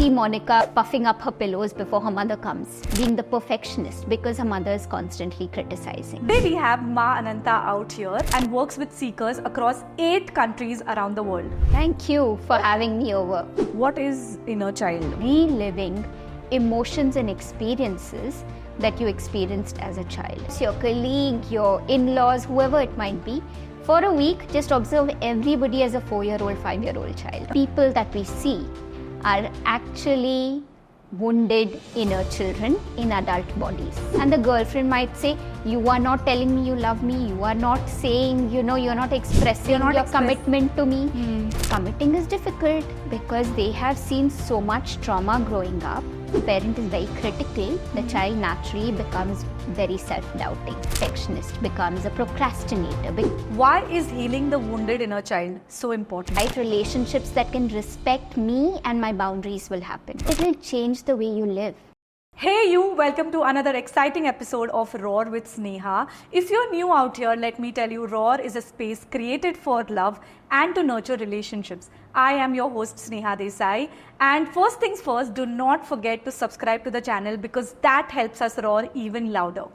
see Monica puffing up her pillows before her mother comes, being the perfectionist because her mother is constantly criticizing. Today we have Ma Ananta out here and works with seekers across 8 countries around the world. Thank you for having me over. What is inner child? Reliving emotions and experiences that you experienced as a child. So your colleague, your in-laws, whoever it might be, for a week, just observe everybody as a 4-year-old, 5-year-old child. People that we see are actually wounded inner children in adult bodies. And the girlfriend might say, you are not telling me you love me, you are not saying, you're not expressing your commitment to me. Committing is difficult because they have seen so much trauma growing up. The parent is very critical, the child naturally becomes very self-doubting. Perfectionist becomes a procrastinator. Why is healing the wounded inner child so important? Right relationships that can respect me and my boundaries will happen. It will change the way you live. Hey you, welcome to another exciting episode of Roar with Sneha. If you're new out here, let me tell you, Roar is a space created for love and to nurture relationships. I am your host Sneha Desai, and first things first, do not forget to subscribe to the channel because that helps us roar even louder.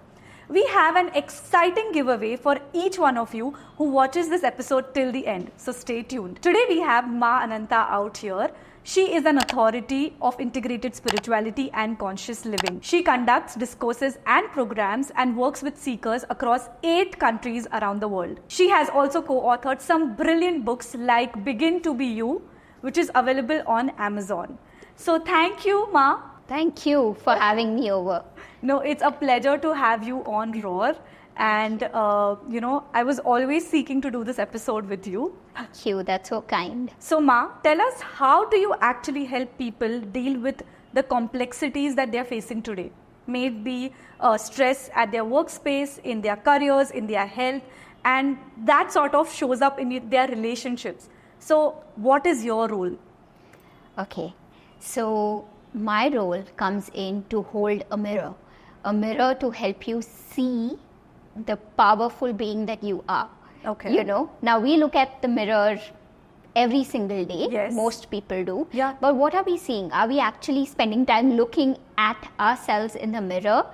We have an exciting giveaway for each one of you who watches this episode till the end, so stay tuned. Today we have Ma Ananta out here. She is an authority of integrated spirituality and conscious living. She conducts discourses and programs and works with seekers across 8 countries around the world. She has also co-authored some brilliant books like Begin to Be You, which is available on Amazon. So thank you, Ma. Thank you for having me over. No, it's a pleasure to have you on Roar. And, I was always seeking to do this episode with you. Thank you, that's so kind. So, Ma, tell us, how do you actually help people deal with the complexities that they're facing today? Maybe stress at their workspace, in their careers, in their health, and that sort of shows up in their relationships. So, what is your role? Okay, so my role comes in to hold a mirror to help you see the powerful being that you are. Okay. Now we look at the mirror every single day. Yes. Most people do. Yeah. But what are we seeing? Are we actually spending time looking at ourselves in the mirror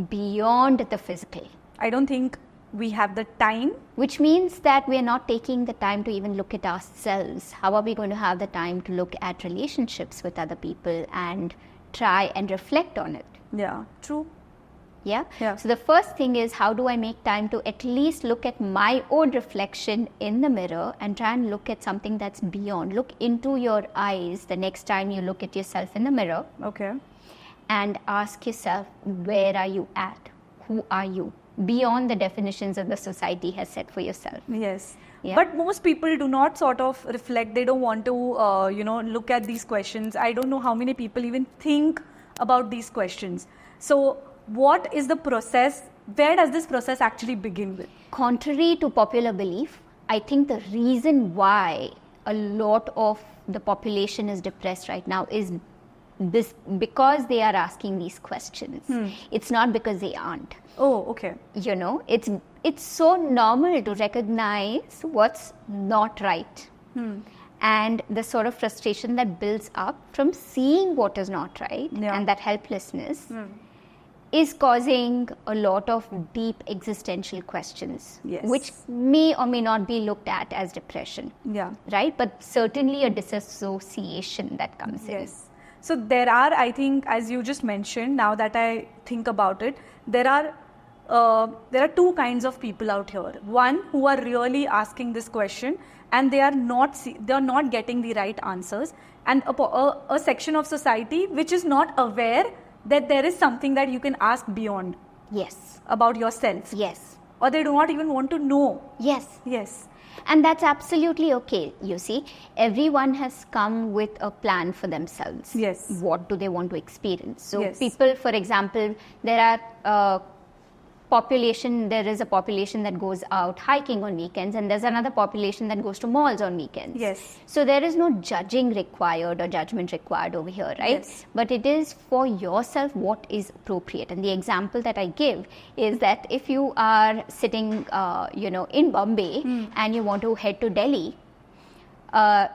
beyond the physical? I don't think we have the time. Which means that we're not taking the time to even look at ourselves. How are we going to have the time to look at relationships with other people and try and reflect on it? Yeah, true. Yeah? Yeah. So the first thing is, how do I make time to at least look at my own reflection in the mirror and try and look at something that's beyond. Look into your eyes the next time you look at yourself in the mirror. Okay. And ask yourself, where are you at? Who are you? Beyond the definitions that the society has set for yourself. Yes. Yeah. But most people do not sort of reflect. They don't want to, look at these questions. I don't know how many people even think about these questions. So, what is the process? Where does this process actually begin with? Contrary to popular belief, I think the reason why a lot of the population is depressed right now is this, because they are asking these questions. It's not because they aren't. Oh, okay. It's so normal to recognize what's not right. And the sort of frustration that builds up from seeing what is not right, and that helplessness is causing a lot of deep existential questions, which may or may not be looked at as depression. Yeah. Right? But certainly a disassociation that comes in. Yes. So there are, I think, as you just mentioned, now that I think about it, there are 2 kinds of people out here. One who are really asking this question and they are not getting the right answers, and a section of society which is not aware that there is something that you can ask beyond. Yes. About yourself. Yes. Or they do not even want to know. Yes. Yes. And that's absolutely okay. You see, everyone has come with a plan for themselves. Yes. What do they want to experience? So people, for example, there is a population that goes out hiking on weekends, and there's another population that goes to malls on weekends. Yes. So there is no judging required or judgment required over here, right? Yes. But it is for yourself what is appropriate. And the example that I give is that if you are sitting, in Bombay and you want to head to Delhi,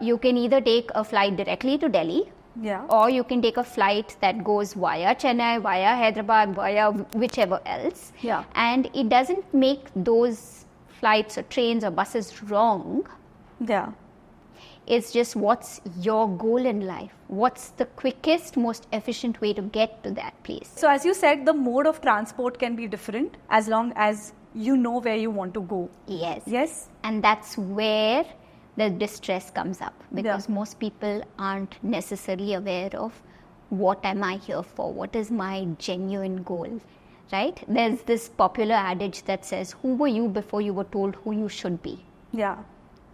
you can either take a flight directly to Delhi, Yeah. Or you can take a flight that goes via Chennai, via Hyderabad, via whichever else. Yeah. And it doesn't make those flights or trains or buses wrong. Yeah. It's just what's your goal in life? What's the quickest, most efficient way to get to that place? So as you said, the mode of transport can be different as long as you know where you want to go. Yes. Yes. And that's where the distress comes up, because most people aren't necessarily aware of what am I here for? What is my genuine goal? Right? There's this popular adage that says, who were you before you were told who you should be? Yeah.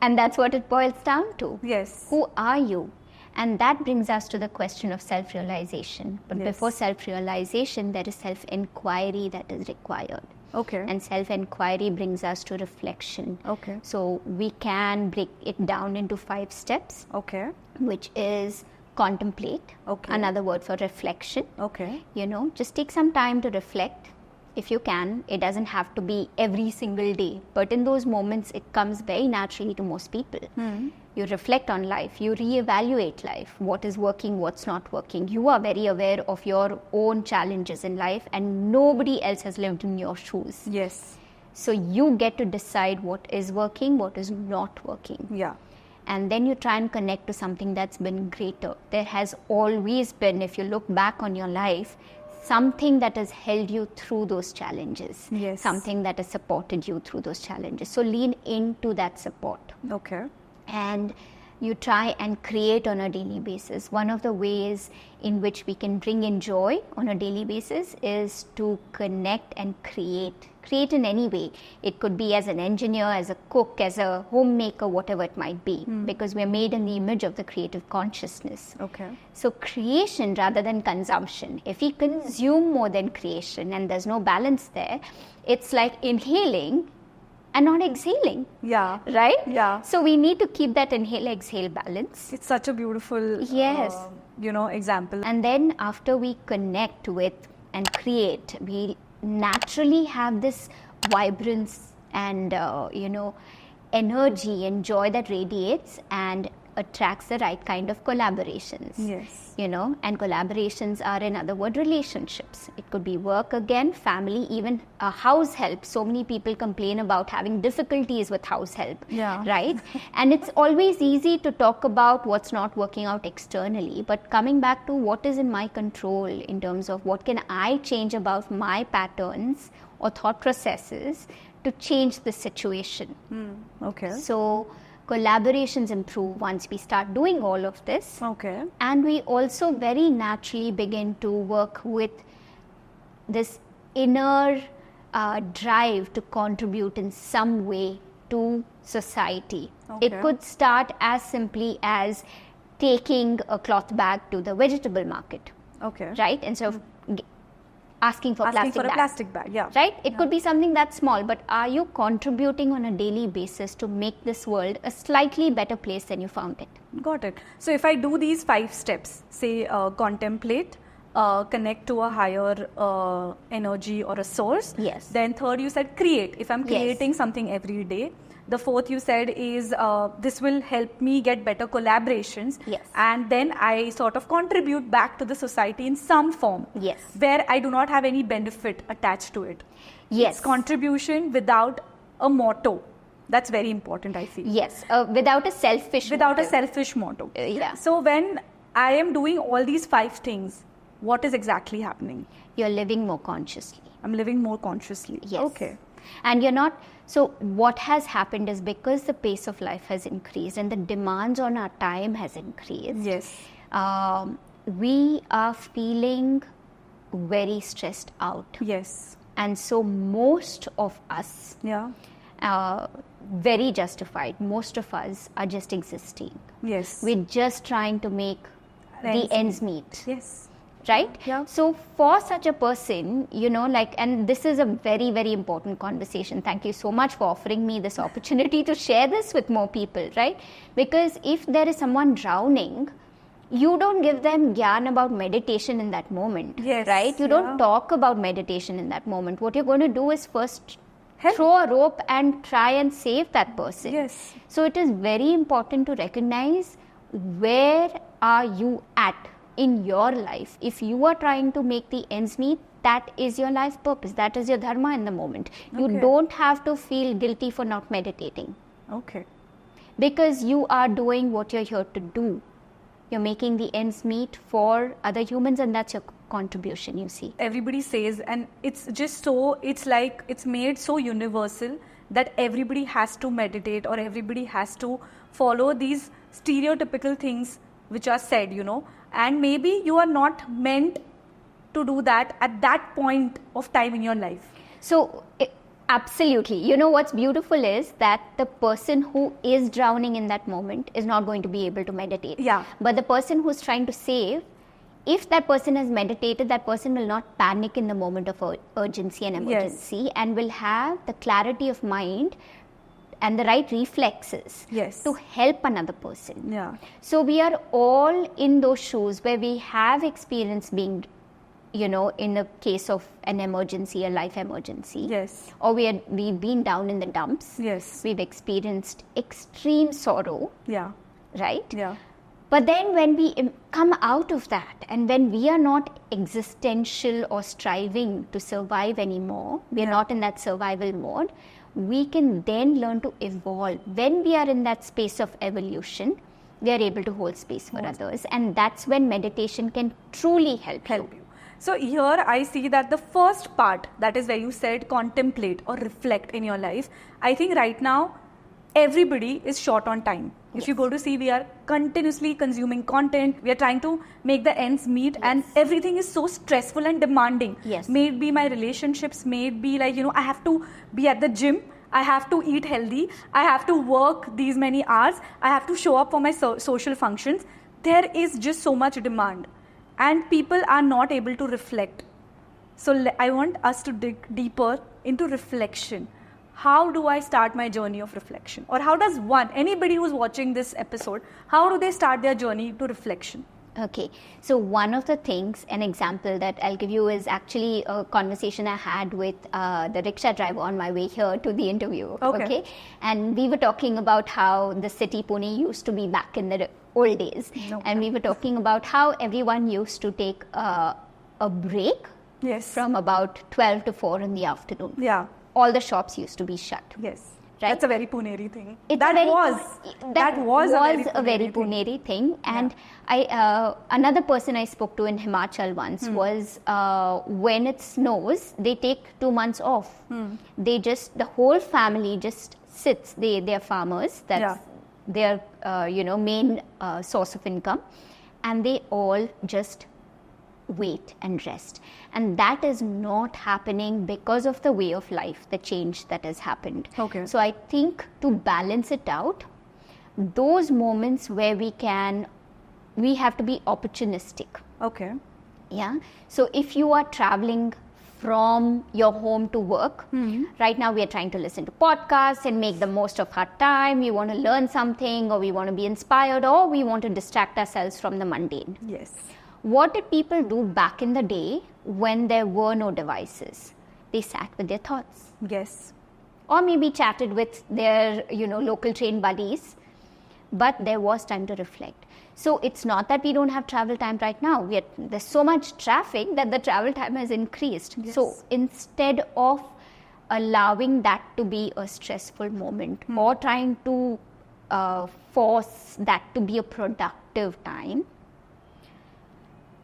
And that's what it boils down to. Yes. Who are you? And that brings us to the question of self-realization. But Yes. before self-realization, there is self-inquiry that is required. Okay. And self-inquiry brings us to reflection. Okay. So we can break it down into 5 steps, Okay. which is contemplate, Okay. another word for reflection. Okay. Just take some time to reflect if you can. It doesn't have to be every single day, but in those moments, it comes very naturally to most people. You reflect on life, you reevaluate life, what is working, what's not working. You are very aware of your own challenges in life, and nobody else has lived in your shoes. Yes. So you get to decide what is working, what is not working. Yeah. And then you try and connect to something that's been greater. There has always been, if you look back on your life, something that has held you through those challenges. Yes. Something that has supported you through those challenges. So lean into that support. Okay. And you try and create on a daily basis. One of the ways in which we can bring in joy on a daily basis is to connect and create. Create in any way. It could be as an engineer, as a cook, as a homemaker, whatever it might be, because we're made in the image of the creative consciousness. Okay. So creation rather than consumption. If we consume more than creation and there's no balance there, it's like inhaling and not exhaling. Yeah. Right? Yeah. So we need to keep that inhale-exhale balance. It's such a beautiful, Yes. Example. And then after we connect with and create, we naturally have this vibrance and, energy and joy that radiates and attracts the right kind of collaborations. Yes. And collaborations are, in other words, relationships. It could be work again, family, even house help. So many people complain about having difficulties with house help. Yeah. Right? And it's always easy to talk about what's not working out externally, but coming back to what is in my control in terms of what can I change about my patterns or thought processes to change the situation. Okay. So collaborations improve once we start doing all of this. Okay. And we also very naturally begin to work with this inner drive to contribute in some way to society. Okay. It could start as simply as taking a cloth bag to the vegetable market, Okay. right? Instead of asking for Asking for a bag. plastic bag. Yeah. Right? It could be something that's small, but are you contributing on a daily basis to make this world a slightly better place than you found it? Got it. So if I do these 5 steps, say contemplate, connect to a higher energy or a source. Yes. Then third, you said create. If I'm Yes. creating something every day. The fourth you said is this will help me get better collaborations. Yes. And then I sort of contribute back to the society in some form. Yes. Where I do not have any benefit attached to it. Yes. It's contribution without a motto. That's very important, I feel. Yes, without a selfish Without a motive. selfish motto. Yeah. So when I am doing all these 5 things, what is exactly happening? You're living more consciously. I'm living more consciously. Yes. Okay. And you're not. So what has happened is because the pace of life has increased and the demands on our time has increased. Yes. We are feeling very stressed out. Yes. And so most of us, Yeah. very justified, most of us are just existing. Yes. We're just trying to make the ends meet. Yes. Right? Yeah. So for such a person, and this is a very, very important conversation. Thank you so much for offering me this opportunity to share this with more people, right? Because if there is someone drowning, you don't give them gyan about meditation in that moment, Yes, right? You don't yeah. talk about meditation in that moment. What you're going to do is first Help. throw a rope and try and save that person. Yes. So it is very important to recognize where are you at in your life? If you are trying to make the ends meet, that is your life purpose. That is your dharma in the moment. You don't have to feel guilty for not meditating. Okay. Because you are doing what you're here to do. You're making the ends meet for other humans, and that's your contribution, you see. Everybody says, and it's just so, it's like it's made so universal that everybody has to meditate or everybody has to follow these stereotypical things which are said, and maybe you are not meant to do that at that point of time in your life. So, absolutely. You know what's beautiful is that the person who is drowning in that moment is not going to be able to meditate. Yeah. But the person who's trying to save, if that person has meditated, that person will not panic in the moment of urgency and emergency, and will have the clarity of mind and the right reflexes to help another person. Yeah. So we are all in those shoes where we have experience being, in the case of an emergency, a life emergency. Yes. Or we've been down in the dumps. Yes. We've experienced extreme sorrow. Yeah. Right? Yeah. But then when we come out of that, and when we are not existential or striving to survive anymore, we are not in that survival mode, we can then learn to evolve. When we are in that space of evolution, we are able to hold space for others, and that's when meditation can truly help you. So here I see that the first part, that is where you said contemplate or reflect in your life. I think right now everybody is short on time. If you go to see, we are continuously consuming content. We are trying to make the ends meet, and everything is so stressful and demanding. Yes. May it be my relationships, may it be like, I have to be at the gym. I have to eat healthy. I have to work these many hours. I have to show up for my social functions. There is just so much demand, and people are not able to reflect. So I want us to dig deeper into reflection. How do I start my journey of reflection? Or how does anybody who's watching this episode, how do they start their journey to reflection? Okay, so one of the things, an example that I'll give you is actually a conversation I had with the rickshaw driver on my way here to the interview. Okay. And we were talking about how the city Pune used to be back in the old days. And we were talking about how everyone used to take a break from about 12 to 4 in the afternoon. Yeah. All the shops used to be shut. Yes. Right? That's a very Puneri thing. That was a very Puneri thing. And another person I spoke to in Himachal once was when it snows, they take 2 months off. The whole family just sits. They are farmers. That's their main source of income, and they all just wait and rest. And that is not happening because of the way of life, the change that has happened. Okay. So I think to balance it out, those moments where we have to be opportunistic. Okay. Yeah. So if you are traveling from your home to work, right now we are trying to listen to podcasts and make the most of our time. We want to learn something, or we want to be inspired, or we want to distract ourselves from the mundane. Yes. What did people do back in the day when there were no devices? They sat with their thoughts. Yes. Or maybe chatted with their, local train buddies. But there was time to reflect. So it's not that we don't have travel time right now. There's so much traffic that the travel time has increased. Yes. So instead of allowing that to be a stressful moment or trying to force that to be a productive time,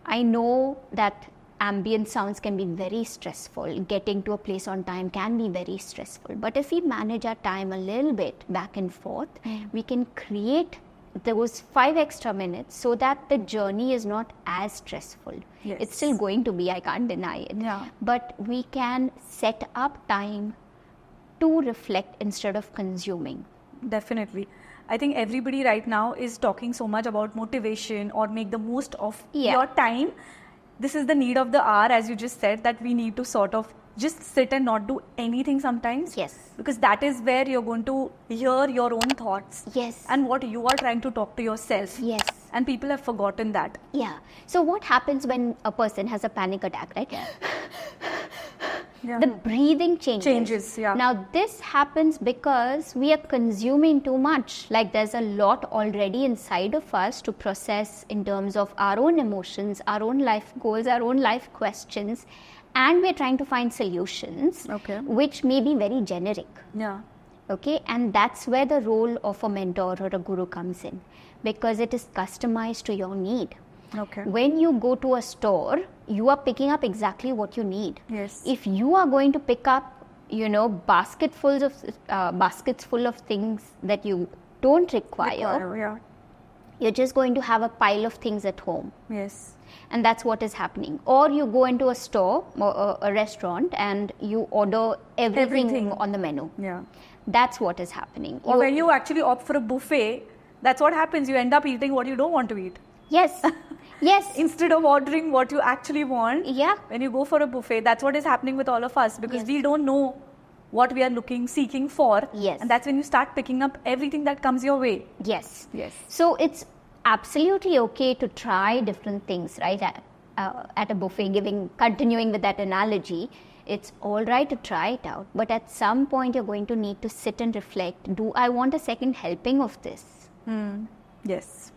I know that ambient sounds can be very stressful. Getting to a place on time can be very stressful. But if we manage our time a little bit back and forth, we can create those 5 extra minutes so that the journey is not as stressful. Yes. It's still going to be, I can't deny it. Yeah. But we can set up time to reflect instead of consuming. Definitely. I think everybody right now is talking so much about motivation or make the most of your time. This is the need of the hour, as you just said, that we need to sort of just sit and not do anything sometimes. Yes. Because that is where you're going to hear your own thoughts. Yes. And what you are trying to talk to yourself. Yes. And people have forgotten that. Yeah. So what happens when a person has a panic attack, right? Yeah. The breathing changes. Yeah. Now this happens because we are consuming too much. Like there's a lot already inside of us to process in terms of our own emotions, our own life goals, our own life questions, and we're trying to find solutions, Okay. which may be very generic. Yeah. Okay, and that's where the role of a mentor or a guru comes in, because it is customized to your need. Okay. When you go to a store, you are picking up exactly what you need. Yes. If you are going to pick up, baskets full of things that you don't require, Yeah. you're just going to have a pile of things at home. Yes. And that's what is happening. Or you go into a store or a restaurant and you order everything on the menu. Yeah. That's what is happening. Or when you actually opt for a buffet, that's what happens. You end up eating what you don't want to eat. Yes. Yes. Instead of ordering what you actually want. Yeah. When you go for a buffet, that's what is happening with all of us, because Yes. we don't know what we are seeking for. Yes. And that's when you start picking up everything that comes your way. Yes. Yes. So it's absolutely okay to try different things, right? At a buffet, continuing with that analogy, it's all right to try it out. But at some point, you're going to need to sit and reflect. Do I want a second helping of this? Yes.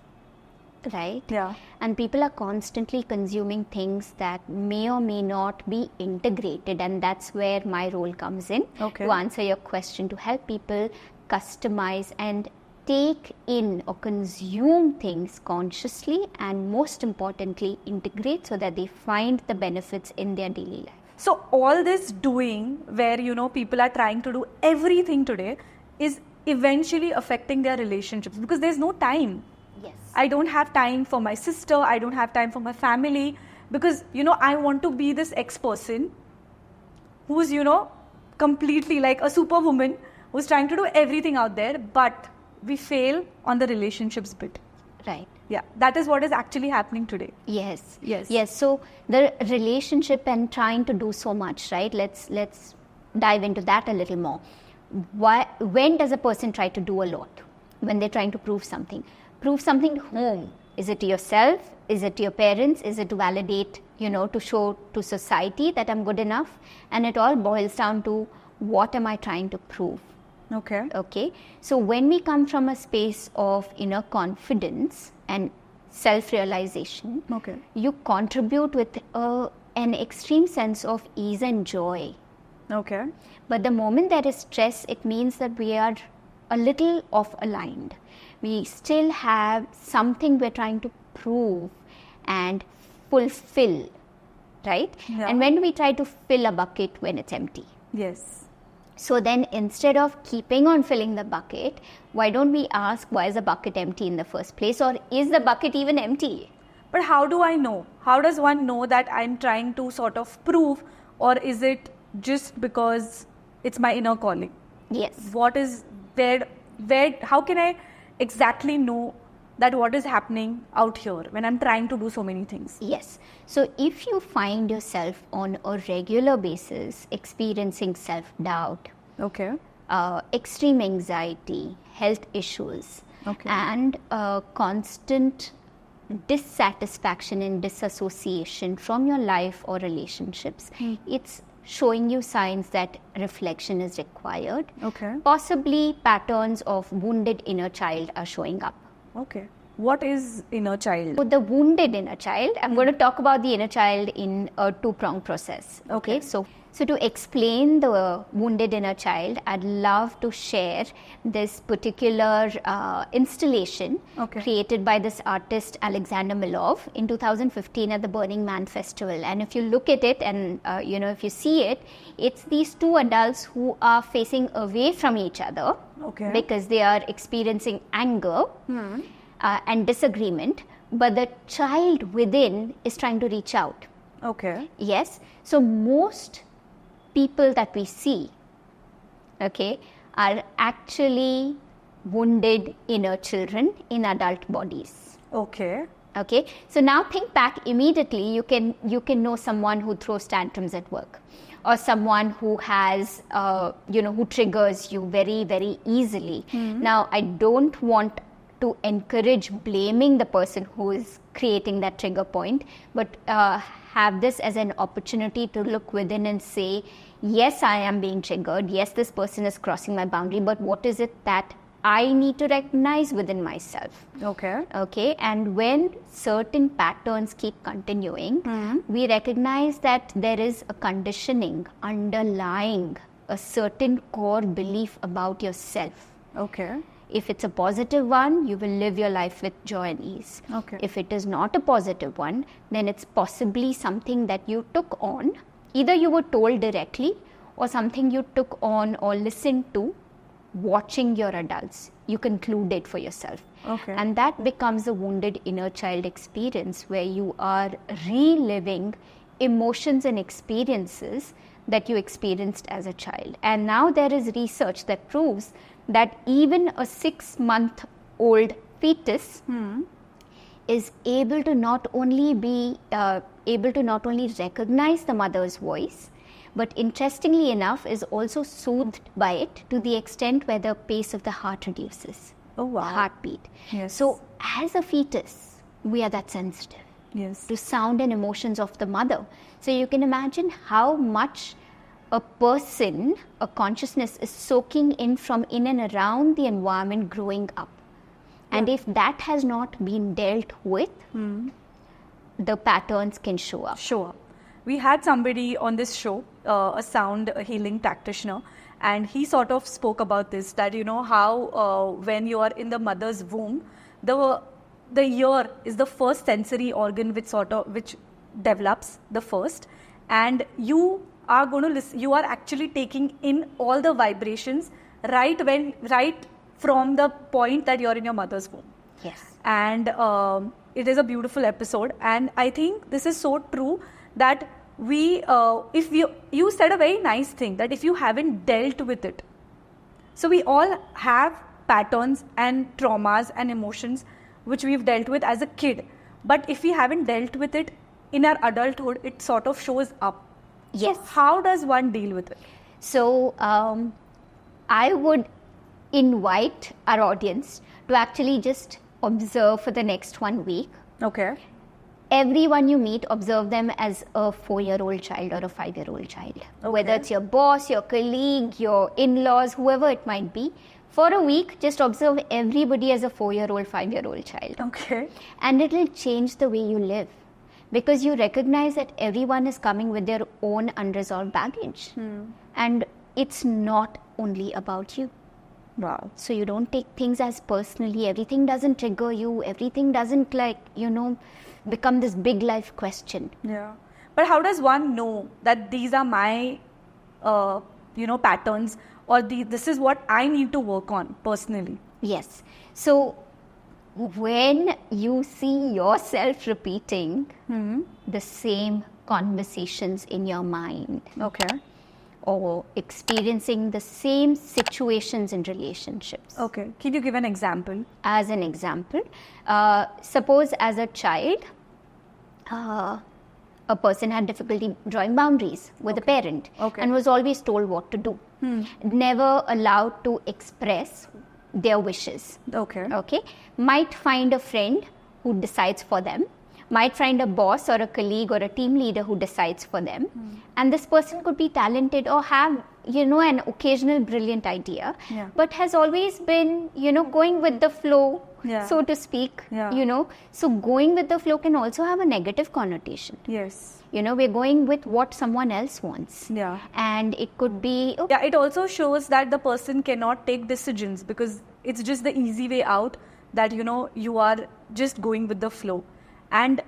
Right? Yeah. And people are constantly consuming things that may or may not be integrated, and that's where my role comes in, Okay. to answer your question, to help people customize and take in or consume things consciously, and most importantly integrate so that they find the benefits in their daily life. So all this doing where, people are trying to do everything today is eventually affecting their relationships, because there's no time. Yes. I don't have time for my sister. I don't have time for my family, because, I want to be this ex-person who's, completely like a superwoman who's trying to do everything out there, but we fail on the relationships bit. Right. Yeah, that is what is actually happening today. Yes. Yes. Yes. So the relationship and trying to do so much, right? Let's dive into that a little more. When does a person try to do a lot? When they're trying to prove something. Prove something to whom? Is it to yourself? Is it to your parents? Is it to validate, to show to society that I'm good enough? And it all boils down to, what am I trying to prove? Okay. Okay. So when we come from a space of inner confidence and self-realization, Okay. you contribute with an extreme sense of ease and joy. Okay. But the moment there is stress, it means that we are a little off-aligned. We still have something we're trying to prove and fulfill, right? Yeah. And when do we try to fill a bucket when it's empty? Yes. So then instead of keeping on filling the bucket, why don't we ask, why is the bucket empty in the first place? Or is the bucket even empty? But how do I know? How does one know that I'm trying to sort of prove, or is it just because it's my inner calling? Yes. What is how can I exactly know that what is happening out here when I'm trying to do so many things? Yes. So if you find yourself on a regular basis experiencing self-doubt, Okay. Extreme anxiety, health issues, Okay. and constant dissatisfaction and disassociation from your life or relationships, it's showing you signs that reflection is required. Okay. Possibly patterns of wounded inner child are showing up. Okay. What is inner child? So the wounded inner child, I'm going to talk about the inner child in a two-pronged process. Okay. So to explain the wounded inner child, I'd love to share this particular installation Okay. created by this artist Alexander Milov in 2015 at the Burning Man Festival. And if you look at it and if you see it, it's these two adults who are facing away from each other. Okay. Because they are experiencing anger and disagreement, but the child within is trying to reach out. Okay. Yes. So most people that we see, okay, are actually wounded inner children in adult bodies. Okay. Okay. So now think back immediately. You can know someone who throws tantrums at work, or someone who has who triggers you very, very easily. Now I don't want to encourage blaming the person who is creating that trigger point, but have this as an opportunity to look within and say, yes, I am being triggered. Yes, this person is crossing my boundary, but what is it that I need to recognize within myself? Okay. And when certain patterns keep continuing, we recognize that there is a conditioning underlying a certain core belief about yourself. Okay. If it's a positive one, you will live your life with joy and ease. Okay. If it is not a positive one, then it's possibly something that you took on. Either you were told directly or something you took on or listened to watching your adults. You concluded for yourself. Okay. And that becomes a wounded inner child experience where you are reliving emotions and experiences that you experienced as a child. And now there is research that proves that even a 6-month-old fetus is able to not only recognize the mother's voice, but interestingly enough is also soothed by it to the extent where the pace of the heart reduces. Oh, wow. Heartbeat. Yes. So as a fetus, we are that sensitive Yes. to sound and emotions of the mother. So you can imagine how much a person, a consciousness is soaking in from in and around the environment growing up. And if that has not been dealt with, the patterns can show up. Sure. We had somebody on this show, a sound healing practitioner, and he sort of spoke about this, that how when you are in the mother's womb, the ear is the first sensory organ which develops the first, and you are going to listen, you are actually taking in all the vibrations right from the point that you're in your mother's womb. Yes. And it is a beautiful episode, and I think this is so true that if you said a very nice thing, that if you haven't dealt with it, so we all have patterns and traumas and emotions which we've dealt with as a kid, but if we haven't dealt with it in our adulthood, it sort of shows up. Yes. So how does one deal with it? So I would invite our audience to actually just observe for the next 1 week. Okay. Everyone you meet, observe them as a 4-year-old child or a 5-year-old child. Okay. Whether it's your boss, your colleague, your in-laws, whoever it might be. For a week, just observe everybody as a 4-year-old, 5-year-old child. Okay. And it will change the way you live. Because you recognize that everyone is coming with their own unresolved baggage. And it's not only about you. Wow. So you don't take things as personally. Everything doesn't trigger you. Everything doesn't become this big life question. Yeah. But how does one know that these are my, patterns, or this is what I need to work on personally? Yes. So when you see yourself repeating the same conversations in your mind, Okay. or experiencing the same situations in relationships. Okay. Can you give an example? As an example, suppose as a child, a person had difficulty drawing boundaries with a parent and was always told what to do. Never allowed to express their wishes. Okay. Might find a friend who decides for them, might find a boss or a colleague or a team leader who decides for them. And this person could be talented or have, an occasional brilliant idea, but has always been, going with the flow, so to speak, So going with the flow can also have a negative connotation. Yes. We're going with what someone else wants. Yeah. And it could be... Yeah, it also shows that the person cannot take decisions because it's just the easy way out, that, you are just going with the flow. And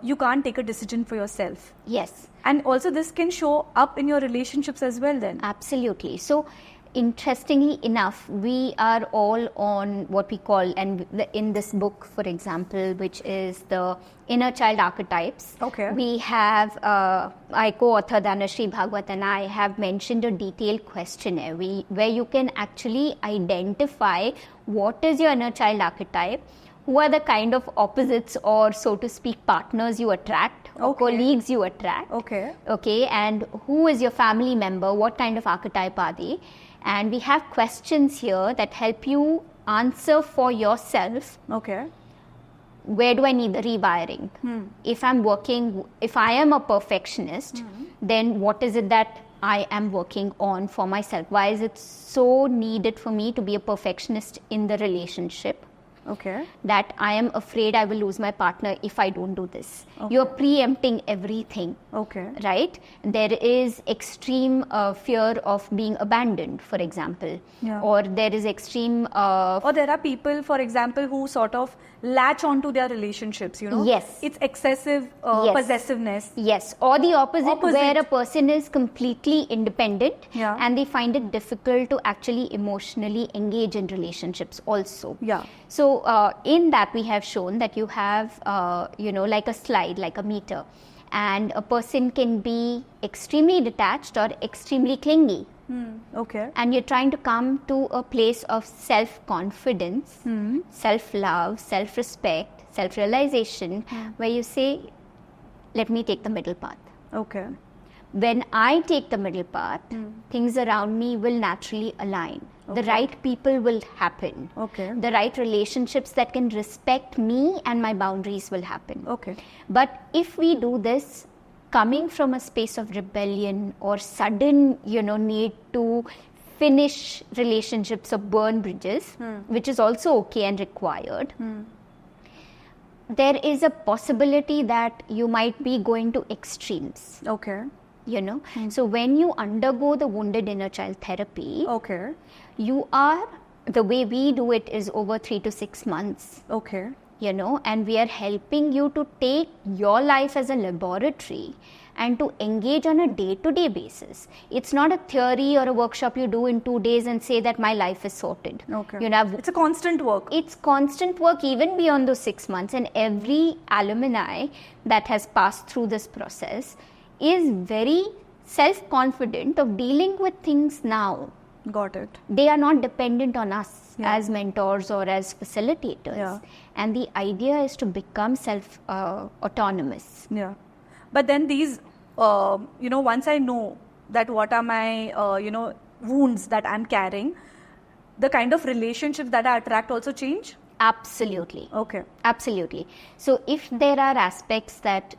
you can't take a decision for yourself. Yes. And also this can show up in your relationships as well then. Absolutely. So interestingly enough, we are all on what we call, and in this book, for example, which is the Inner Child Archetypes. Okay. We have, I co-author Dhanashree Bhagwat and I have mentioned a detailed questionnaire where you can actually identify what is your inner child archetype, who are the kind of opposites or, so to speak, partners you attract or colleagues you attract. Okay, and who is your family member, what kind of archetype are they? And we have questions here that help you answer for yourself, Okay. where do I need the rewiring? If I am a perfectionist, then what is it that I am working on for myself? Why is it so needed for me to be a perfectionist in the relationship? Okay. That I am afraid I will lose my partner if I don't do this. You're preempting everything. Okay. Right? There is extreme fear of being abandoned, for example. Yeah. Or there is extreme Or there are people, for example, who sort of latch onto their relationships, you know? Yes. It's excessive Yes. possessiveness. Yes, or the opposite, where a person is completely independent Yeah. and they find it difficult to actually emotionally engage in relationships also. Yeah. So in that we have shown that you have, like a slide, like a meter, and a person can be extremely detached or extremely clingy. Okay. And you're trying to come to a place of self-confidence, self-love, self-respect, self-realization, where you say, let me take the middle path. Okay. When I take the middle path, things around me will naturally align. The right people will happen. Okay. The right relationships that can respect me and my boundaries will happen. Okay. But if we do this coming from a space of rebellion or sudden, need to finish relationships or burn bridges, which is also okay and required, there is a possibility that you might be going to extremes. Okay. So when you undergo the wounded inner child therapy, Okay. you are, the way we do it is over 3 to 6 months. Okay. And we are helping you to take your life as a laboratory and to engage on a day-to-day basis. It's not a theory or a workshop you do in 2 days and say that my life is sorted. Okay. It's a constant work. It's constant work even beyond those 6 months, and every alumni that has passed through this process is very self-confident of dealing with things now. Got it. They are not dependent on us as mentors or as facilitators. Yeah. And the idea is to become self-autonomous. Yeah. But then these, once I know that what are my, wounds that I'm carrying, the kind of relationships that I attract also change? Absolutely. Okay. Absolutely. So if there are aspects that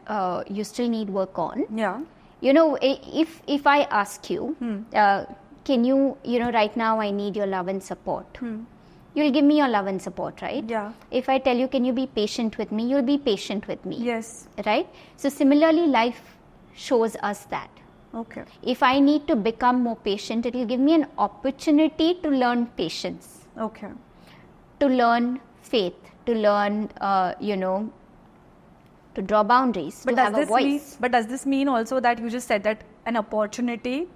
you still need work on, Yeah. if I ask you, can you, right now I need your love and support. You'll give me your love and support, right? Yeah. If I tell you, can you be patient with me? You'll be patient with me. Yes. Right? So similarly, life shows us that. Okay. If I need to become more patient, it will give me an opportunity to learn patience, Okay. to learn faith, to learn, to draw boundaries, to have a voice. But does this mean also that you just said that an opportunity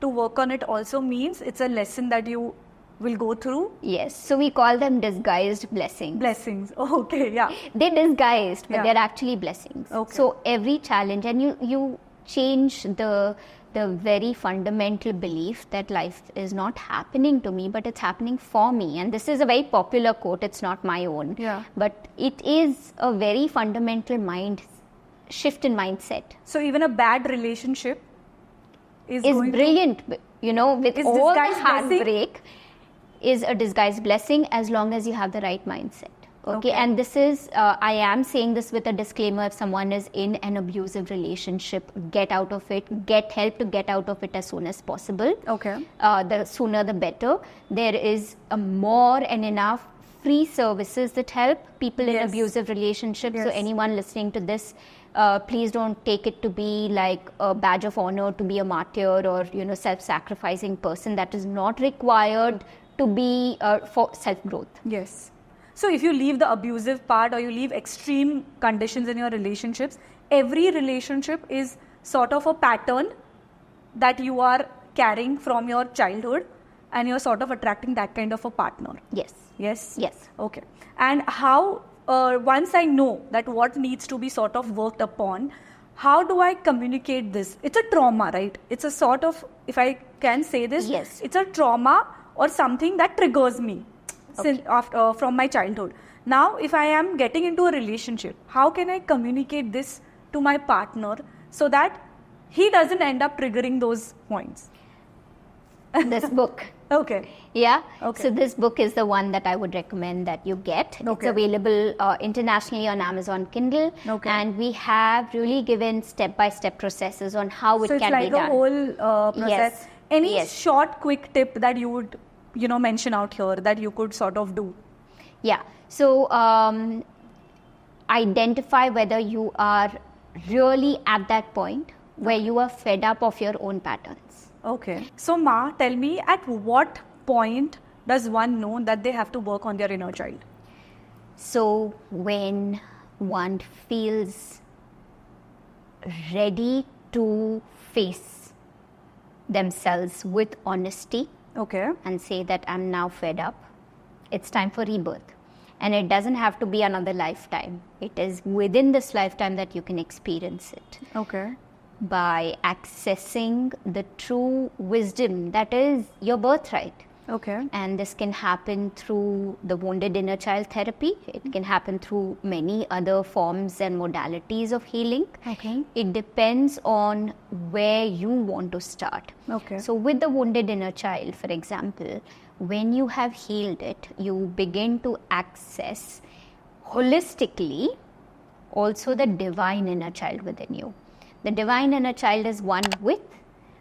to work on it also means it's a lesson that you will go through? Yes. So we call them disguised blessings. Blessings. Okay. Yeah. They're disguised, but Yeah. they're actually blessings. Okay. So every challenge, and you change the very fundamental belief that life is not happening to me, but it's happening for me. And this is a very popular quote. It's not my own. Yeah. But it is a very fundamental shift in mindset. So even a bad relationship is Brilliant. With Is all the disguised blessing? heartbreak, is a disguised blessing as long as you have the right mindset. Okay. And this is, I am saying this with a disclaimer. If someone is in an abusive relationship, get out of it, get help to get out of it as soon as possible. Okay. The sooner the better. There is more and enough free services that help people in Yes. abusive relationships. So Yes. anyone listening to this, please don't take it to be like a badge of honor to be a martyr or, self-sacrificing person. That is not required to be for self-growth. Yes. So if you leave the abusive part or you leave extreme conditions in your relationships, every relationship is sort of a pattern that you are carrying from your childhood, and you're sort of attracting that kind of a partner. Yes. Yes? Yes. Okay. And how, once I know that what needs to be sort of worked upon, how do I communicate this? It's a trauma, right? It's a sort of, if I can say this, Yes. it's a trauma or something that triggers me from my childhood. Now, if I am getting into a relationship, how can I communicate this to my partner so that he doesn't end up triggering those points? this book. Okay. Yeah. Okay. So this book is the one that I would recommend that you get. Okay. It's available internationally on Amazon Kindle. Okay. And we have really given step-by-step processes on how it So it's can like be done. a whole process. Yes. Any Yes. short, quick tip that you would, mention out here that you could sort of do? Yeah. So identify whether you are really at that point where you are fed up of your own patterns. Okay. So Ma, tell me, at what point does one know that they have to work on their inner child? So when one feels ready to face themselves with honesty Okay. and say that I'm now fed up, it's time for rebirth. And it doesn't have to be another lifetime. It is within this lifetime that you can experience it Okay. by accessing the true wisdom that is your birthright. Okay. And this can happen through the wounded inner child therapy. It can happen through many other forms and modalities of healing. Okay. It depends on where you want to start. Okay. So with the wounded inner child, for example, when you have healed it, you begin to access holistically also the divine inner child within you. The divine inner child is one with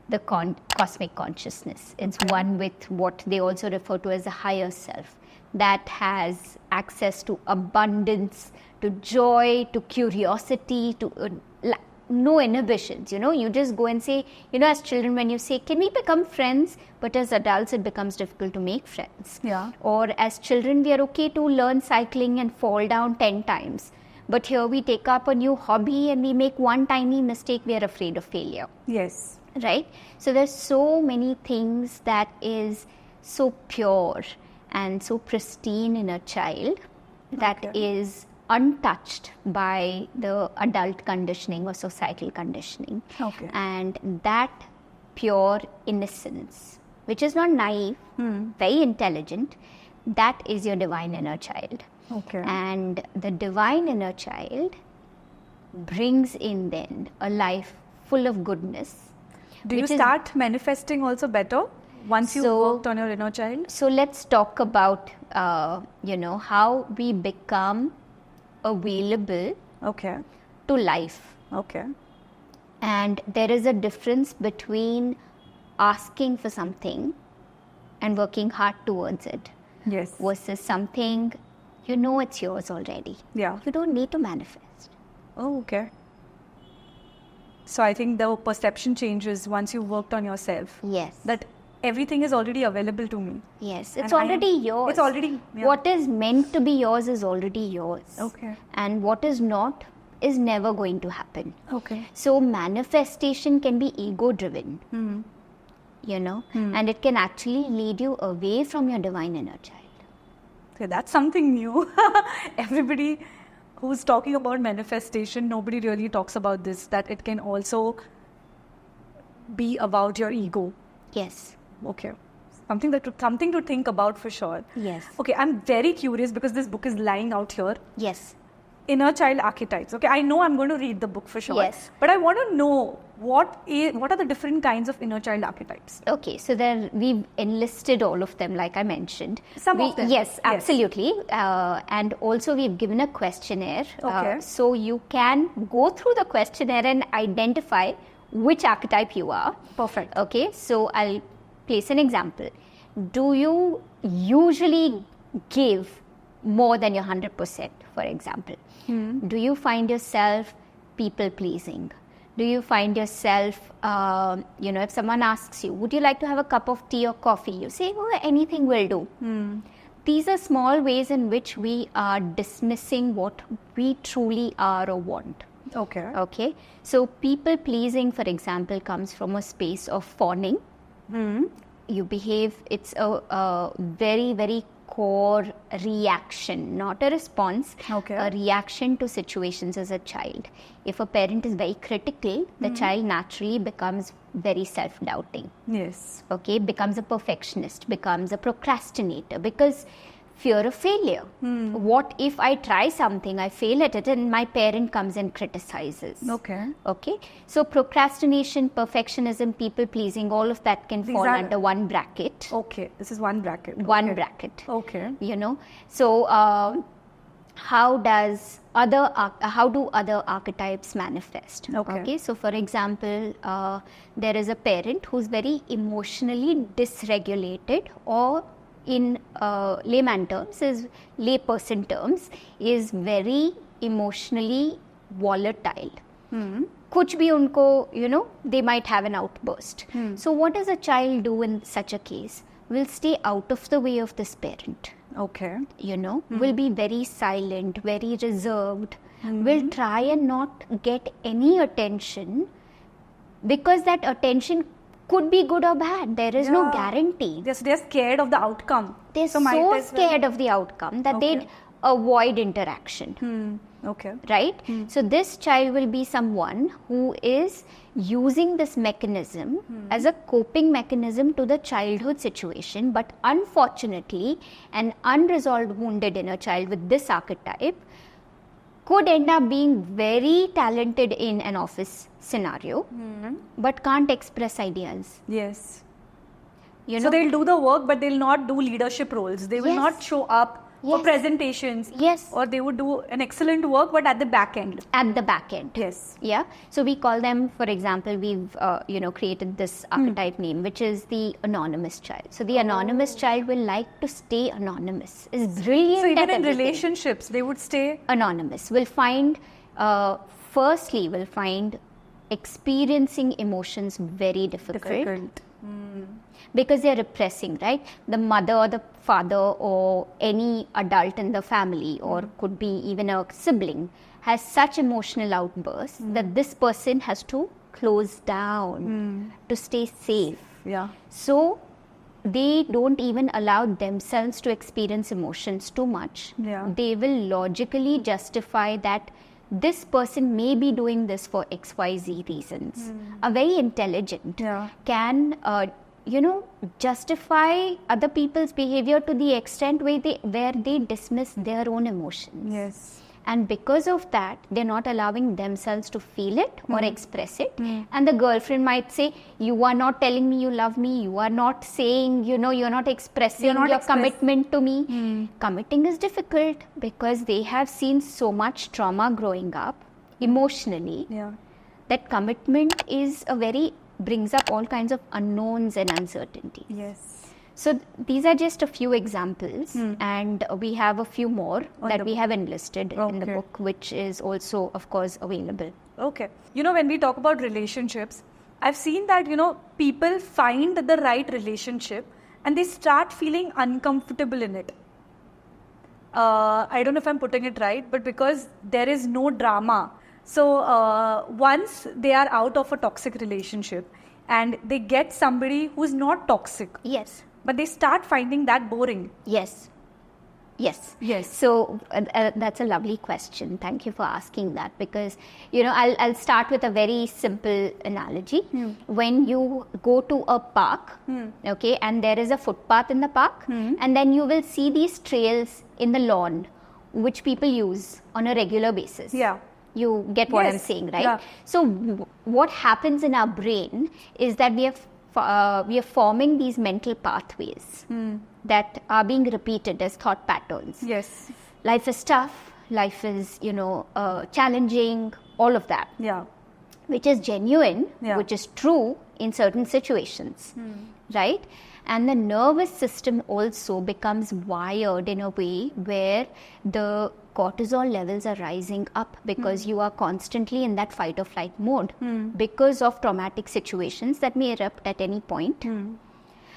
the cosmic consciousness. It's one with what they also refer to as the higher self that has access to abundance, to joy, to curiosity, to no inhibitions. You just go and say, as children, when you say, can we become friends? But as adults, it becomes difficult to make friends. Yeah. Or as children, we are okay to learn cycling and fall down 10 times. But here we take up a new hobby and we make one tiny mistake, we are afraid of failure. Yes. Right? So there's so many things that is so pure and so pristine in a child that is untouched by the adult conditioning or societal conditioning. Okay. And that pure innocence, which is not naive, very intelligent, that is your divine inner child. Okay. And the divine inner child brings in then a life full of goodness. Do you which is- start manifesting also better once you So- worked on your inner child? So let's talk about, how we become available Okay. to life. Okay. And there is a difference between asking for something and working hard towards it Yes. versus something it's yours already. Yeah. You don't need to manifest. Oh, okay. So I think the perception changes once you worked on yourself. Yes. That everything is already available to me. Yes, it's And already yours. It's already. Yeah. What is meant to be yours is already yours. Okay. And what is not is never going to happen. Okay. So manifestation can be ego driven, and it can actually lead you away from your divine inner child. Okay, that's something new. Everybody who's talking about manifestation, nobody really talks about this, that it can also be about your ego. Yes. Okay. Something to think about for sure. Yes. Okay, I'm very curious because this book is lying out here. Yes. Inner child archetypes. Okay, I know I'm going to read the book for sure. Yes. But I want to know what are the different kinds of inner child archetypes? Okay, so we've enlisted all of them, like I mentioned. Some of them. Yes, Yes. absolutely. And also we've given a questionnaire. Okay. So you can go through the questionnaire and identify which archetype you are. Perfect. Okay, so I'll place an example. Do you usually give more than your 100%, for example? Do you find yourself people pleasing? Do you find yourself, if someone asks you, would you like to have a cup of tea or coffee? You say, oh, anything will do. These are small ways in which we are dismissing what we truly are or want. Okay. Okay, so people pleasing, for example, comes from a space of fawning. You behave, it's a very, very core reaction, not a response, Okay. a reaction to situations as a child. If a parent is very critical, the child naturally becomes very self-doubting. Yes. Okay, becomes a perfectionist, becomes a procrastinator, because fear of failure. What if I try something, I fail at it, and my parent comes and criticizes? Okay. So procrastination, perfectionism, people pleasing, all of that can fall under one bracket. Okay, this is one bracket. One bracket. Okay. So how do other archetypes manifest? Okay. So for example, there is a parent who's very emotionally dysregulated, or in layperson terms, is very emotionally volatile. Kuch bhi unko, they might have an outburst. So what does a child do in such a case? Will stay out of the way of this parent. Okay. Will be very silent, very reserved, will try and not get any attention, because that attention could be good or bad. There is no guarantee. They're scared of the outcome. They're so scared of the outcome that they'd avoid interaction. Okay. Right? So this child will be someone who is using this mechanism as a coping mechanism to the childhood situation, but unfortunately an unresolved wounded inner child with this archetype could end up being very talented in an office scenario, but can't express ideas. Yes. So they'll do the work, but they'll not do leadership roles. They will Yes. not show up for presentations. Yes. Or they would do an excellent work, but at the back end. At the back end. Yes. Yeah. So we call them, for example, we've created this archetype name, which is the anonymous child. So the anonymous child will like to stay anonymous. Is brilliant. So even at in everything. relationships, they would stay Anonymous. Will find experiencing emotions very difficult. Because they're repressing, right? The mother or the father or any adult in the family, or could be even a sibling, has such emotional outbursts that this person has to close down to stay safe. Yeah. So they don't even allow themselves to experience emotions too much. Yeah. They will logically justify that this person may be doing this for XYZ reasons. A very intelligent can justify other people's behavior to the extent where they dismiss their own emotions. Yes. And because of that, they're not allowing themselves to feel it or express it. And the girlfriend might say, you are not telling me you love me. You are not saying, you're not expressing your commitment to me. Committing is difficult because they have seen so much trauma growing up emotionally. Yeah. That commitment brings up all kinds of unknowns and uncertainties. Yes. So these are just a few examples, and we have a few more that we have enlisted in the book, which is also, of course, available. Okay. When we talk about relationships, I've seen that, people find the right relationship and they start feeling uncomfortable in it. I don't know if I'm putting it right, but because there is no drama. So once they are out of a toxic relationship and they get somebody who's not toxic. Yes. But they start finding that boring. Yes. So that's a lovely question. Thank you for asking that, because I'll start with a very simple analogy. When you go to a park, okay, and there is a footpath in the park, and then you will see these trails in the lawn, which people use on a regular basis. Yeah. You get what I'm saying, right? Yeah. So what happens in our brain is that we are forming these mental pathways that are being repeated as thought patterns. Yes. Life is tough. Life is, challenging. All of that. Yeah. Which is genuine, Yeah. which is true in certain situations, right? And the nervous system also becomes wired in a way where the cortisol levels are rising up because you are constantly in that fight or flight mode because of traumatic situations that may erupt at any point.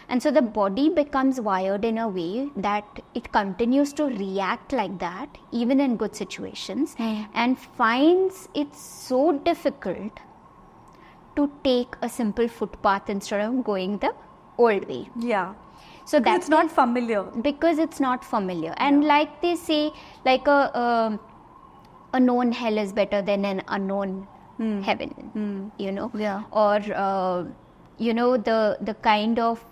And so the body becomes wired in a way that it continues to react like that even in good situations, and finds it so difficult to take a simple footpath instead of going the old way. Yeah. So Because it's not familiar. Because it's not familiar. And like they say, like a known hell is better than an unknown heaven, Yeah. Or, the kind of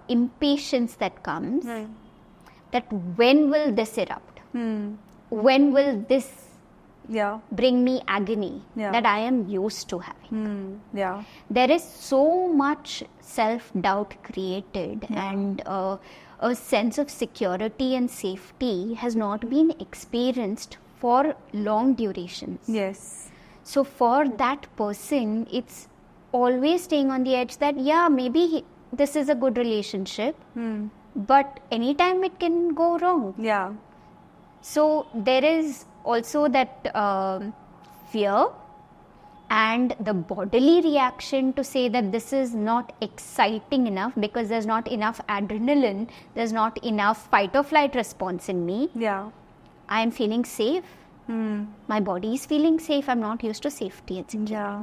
impatience that comes that when will this erupt? When will this Yeah. bring me agony Yeah. that I am used to having? Yeah. There is so much self-doubt created, and a sense of security and safety has not been experienced for long durations. Yes. So for that person, it's always staying on the edge that, yeah, maybe this is a good relationship, but anytime it can go wrong. Yeah. So there is also that fear and the bodily reaction to say that this is not exciting enough because there's not enough adrenaline, there's not enough fight or flight response in me. Yeah. I am feeling safe. My body is feeling safe. I'm not used to safety and security. Yeah.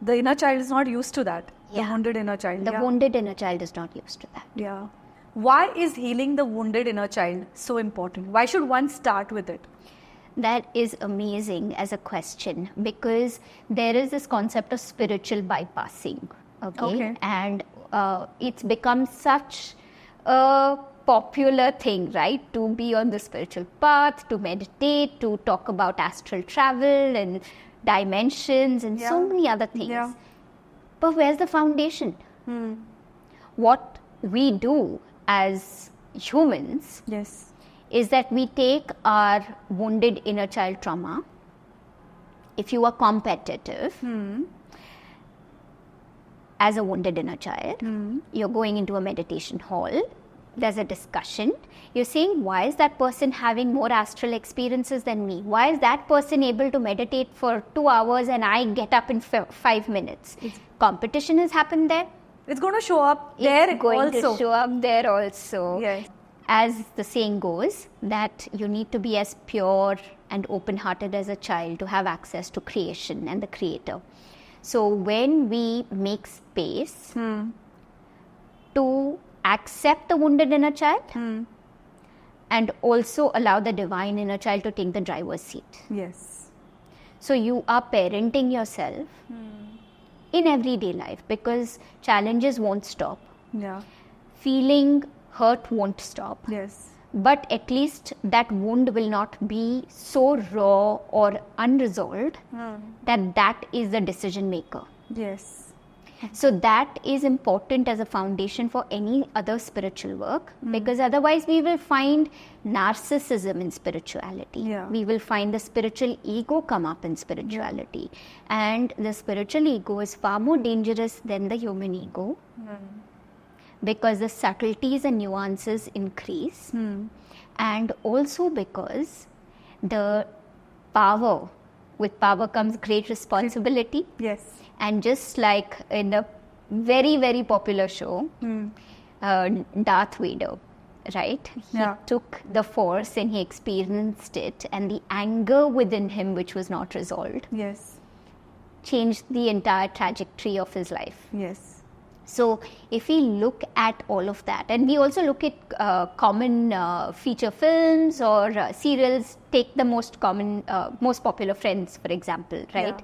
The inner child is not used to that. The Yeah. wounded inner child. The yeah. wounded inner child is not used to that. Yeah. Why is healing the wounded inner child so important? Why should one start with it? That is amazing as a question, because there is this concept of spiritual bypassing. Okay. And it's become such a popular thing, right? To be on the spiritual path, to meditate, to talk about astral travel and dimensions and so Yeah. many other things. Yeah. But where's the foundation? What we do as humans Yes. is that we take our wounded inner child trauma. If you are competitive as a wounded inner child, you're going into a meditation hall, there's a discussion, you're saying, why is that person having more astral experiences than me? Why is that person able to meditate for 2 hours and I get up in 5 minutes? Competition has happened there. It's going to show up there It's going also. to show up there also. Yes. As the saying goes, that you need to be as pure and open-hearted as a child to have access to creation and the creator. So when we make space to accept the wounded inner child and also allow the divine inner child to take the driver's seat. Yes. So you are parenting yourself in everyday life, because challenges won't stop. Yeah. Feeling hurt won't stop. Yes. But at least that wound will not be so raw or unresolved that is the decision maker. Yes. So that is important as a foundation for any other spiritual work, because otherwise we will find narcissism in spirituality. Yeah. We will find the spiritual ego come up in spirituality. And the spiritual ego is far more dangerous than the human ego, because the subtleties and nuances increase, and also because the power, with power comes great responsibility. Yes. And just like in a very, very popular show, Darth Vader, right? He Yeah. took the force and he experienced it, and the anger within him, which was not resolved, Yes. changed the entire trajectory of his life. Yes. So if we look at all of that, and we also look at common feature films or serials, take the most common, most popular Friends, for example, right?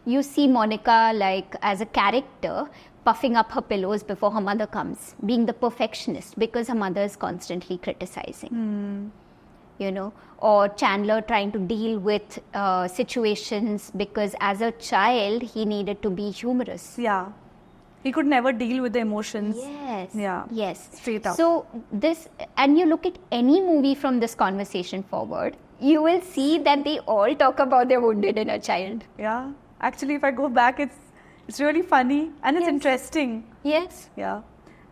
You see Monica like as a character puffing up her pillows before her mother comes, being the perfectionist because her mother is constantly criticizing. You know, or Chandler trying to deal with situations because as a child he needed to be humorous. Yeah. He could never deal with the emotions. Yes. Yeah. Yes. Straight up. So this, and you look at any movie from this conversation forward, you will see that they all talk about their wounded inner child. Yeah. Actually, if I go back, it's really funny and it's Yes. interesting. Yes. Yeah.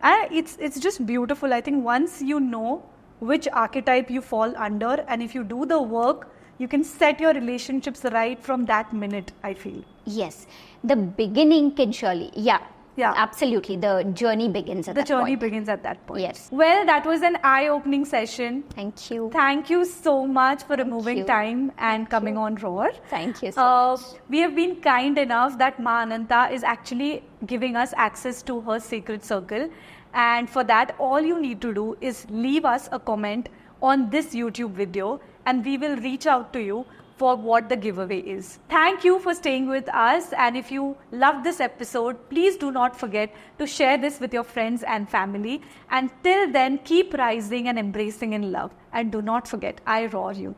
And it's just beautiful. I think once you know which archetype you fall under, and if you do the work, you can set your relationships right from that minute, I feel. Yes. The beginning can surely, yeah. Yeah. Absolutely. The journey begins at The that journey point. begins at that point. Yes. Well, that was an eye-opening session. Thank you. Thank you so much for removing you. time and coming on Roar. Thank you so much. We have been kind enough that Ma Ananta is actually giving us access to her sacred circle. And for that, all you need to do is leave us a comment on this YouTube video, and we will reach out to you for what the giveaway is. Thank you for staying with us, and if you loved this episode, please do not forget to share this with your friends and family. And till then, keep rising and embracing in love. And do not forget, I roar you.